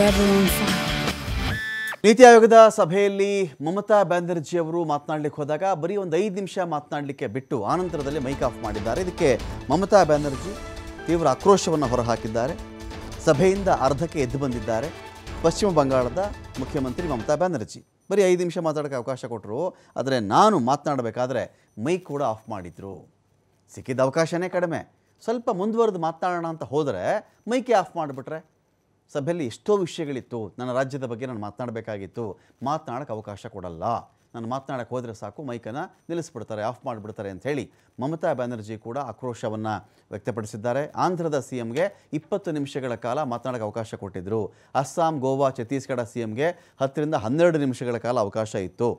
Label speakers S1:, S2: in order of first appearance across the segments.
S1: everyone's side.
S2: ನೀತಿ ಆಯೋಗದ ಸಭೆಯಲ್ಲಿ ಮಮತಾ ಬ್ಯಾನರ್ಜಿ ಅವರು ಮಾತನಾಡಲಿಕ್ಕೆ ಹೋದಾಗ ಬರೀ ಒಂದು 5 ನಿಮಿಷ ಮಾತನಾಡಲಿಕ್ಕೆ ಬಿಟ್ಟು ಆನಂತರದಲ್ಲಿ ಮೈಕ್ ಆಫ್ ಮಾಡಿದ್ದಾರೆ. ಇದಕ್ಕೆ ಮಮತಾ ಬ್ಯಾನರ್ಜಿ ತೀವ್ರ ಆಕ್ರೋಶವನ್ನು ಹೊರಹಾಕಿದ್ದಾರೆ. ಸಭೆಯಿಂದ ಅರ್ಧಕ್ಕೆ ಎದ್ದು ಬಂದಿದ್ದಾರೆ. ಪಶ್ಚಿಮ ಬಂಗಾಳದ ಮುಖ್ಯಮಂತ್ರಿ ಮಮತಾ ಬ್ಯಾನರ್ಜಿ ಬರೀ 5 ನಿಮಿಷ ಮಾತಾಡೋಕ್ಕೆ ಅವಕಾಶ ಕೊಟ್ಟರು. ಆದರೆ ನಾನು ಮಾತನಾಡಬೇಕಾದ್ರೆ ಮೈಕ್ ಕೂಡ ಆಫ್ ಮಾಡಿದರು. ಸಿಕ್ಕಿದ ಅವಕಾಶನೇ ಕಡಿಮೆ. ಸ್ವಲ್ಪ ಮುಂದುವರೆದು ಮಾತನಾಡೋಣ ಅಂತ ಹೋದರೆ ಮೈಕೆ ಆಫ್ ಮಾಡಿಬಿಟ್ರೆ. ಸಭೆಯಲ್ಲಿ ಎಷ್ಟೋ ವಿಷಯಗಳಿತ್ತು. ನನ್ನ ರಾಜ್ಯದ ಬಗ್ಗೆ ನಾನು ಮಾತನಾಡಬೇಕಾಗಿತ್ತು. ಮಾತನಾಡೋಕ್ಕೆ ಅವಕಾಶ ಕೊಡಲ್ಲ. ನಾನು ಮಾತನಾಡೋಕ್ಕೆ ಹೋದರೆ ಸಾಕು ಮೈಕನ್ನು ನಿಲ್ಲಿಸ್ಬಿಡ್ತಾರೆ, ಆಫ್ ಮಾಡಿಬಿಡ್ತಾರೆ ಅಂಥೇಳಿ ಮಮತಾ ಬ್ಯಾನರ್ಜಿ ಕೂಡ ಆಕ್ರೋಶವನ್ನು ವ್ಯಕ್ತಪಡಿಸಿದ್ದಾರೆ. ಆಂಧ್ರದ CMಗೆ 20 ನಿಮಿಷಗಳ ಕಾಲ ಮಾತನಾಡೋಕ್ಕೆ ಅವಕಾಶ ಕೊಟ್ಟಿದ್ದರು. ಅಸ್ಸಾಂ, ಗೋವಾ, ಛತ್ತೀಸ್ಗಢ CMಗೆ 10 ರಿಂದ 12 ನಿಮಿಷಗಳ ಕಾಲ ಅವಕಾಶ ಇತ್ತು.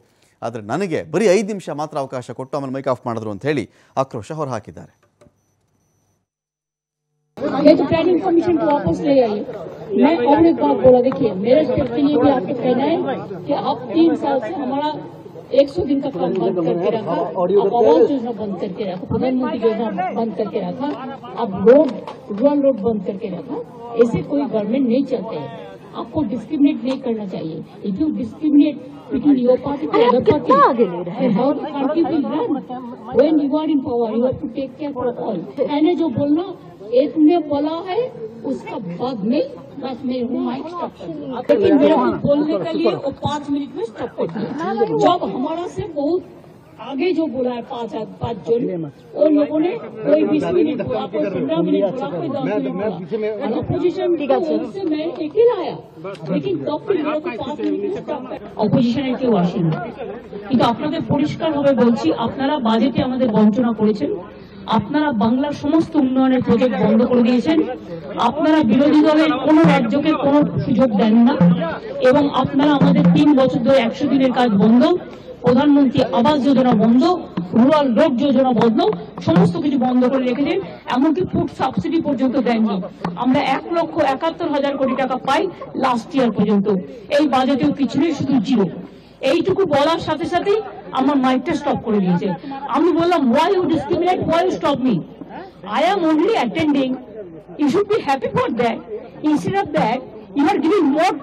S2: ಆದರೆ ನನಗೆ ಬರೀ 5 ನಿಮಿಷ ಮಾತ್ರ ಅವಕಾಶ ಕೊಟ್ಟು ಆಮೇಲೆ ಮೈಕ್ ಆಫ್ ಮಾಡಿದ್ರು ಅಂಥೇಳಿ ಆಕ್ರೋಶ ಹೊರಹಾಕಿದ್ದಾರೆ.
S3: ये तो प्लानिंग कमीशन को वापस ले आई। मैं और एक बात बोला, देखिए मेरे स्टेट के लिए भी आपको कहना है कि आप 3 साल से हमारा 100 दिन का काम बंद करके रखा, आप आवास योजना बंद करके रखा, प्रधानमंत्री योजना बंद करके रखा, आप रूरल रोड बंद करके रखा. ऐसे कोई गवर्नमेंट नहीं चलते हैं. आपको डिस्क्रिमिनेट नहीं करना चाहिए. If you discriminate between your party and other party, how the country will run? When you are in power, you have to take care for all. मैंने जो बोलना एक ने बोला है, उसका बाद में बस मैं हूँ माइक स्टॉप कर दूँ. लेकिन मेरे को बोलने के लिए वो 5 मिनट में स्टॉप कर दिया. जब हमारा से बहुत आगे जो बोला है 5 जन, उन लोगों ने कोई 20 मिनट बोला, कोई 15 मिनट बोला, कोई 10 मिनट बोला. अपोजिशन से मैं अकेला आया, लेकिन तब भी मेरे को 5 मिनट में स्टॉप कर. অপোজিশনের কেউ আসেনি, কিন্তু আপনাদের পরিষ্কারভাবে বলছি, আপনারা বাজেটে আমাদের বঞ্চনা করেছেন. আপনারা বাংলার সমস্ত উন্নয়নের প্রজেক্ট বন্ধ করে দিয়েছেন. আপনারা বিরোধী দলের কোন রাজ্যকে কোন সুযোগ দেন না, এবং আপনারা আমাদের 3 বছর ধরে 100 দিনের কাজ বন্ধ, প্রধানমন্ত্রী আবাস যোজনা বন্ধ, রুরাল রোড যোজনা বন্ধ, সমস্ত কিছু বন্ধ করে রেখেছেন. এমনকি ফুড সাবসিডি পর্যন্ত দেননি. আমরা 1,71,000 কোটি টাকা পাই লাস্ট ইয়ার পর্যন্ত. এই বাজেটেও কিছু নেই, শুধু জিরো. এইটুকু বলার সাথে সাথে আমার মাইকটা স্টপ করে দিয়েছে. আমি বললাম, why you discriminate, why you stop me? I am only attending. You should be happy for that. Instead of that, you are giving more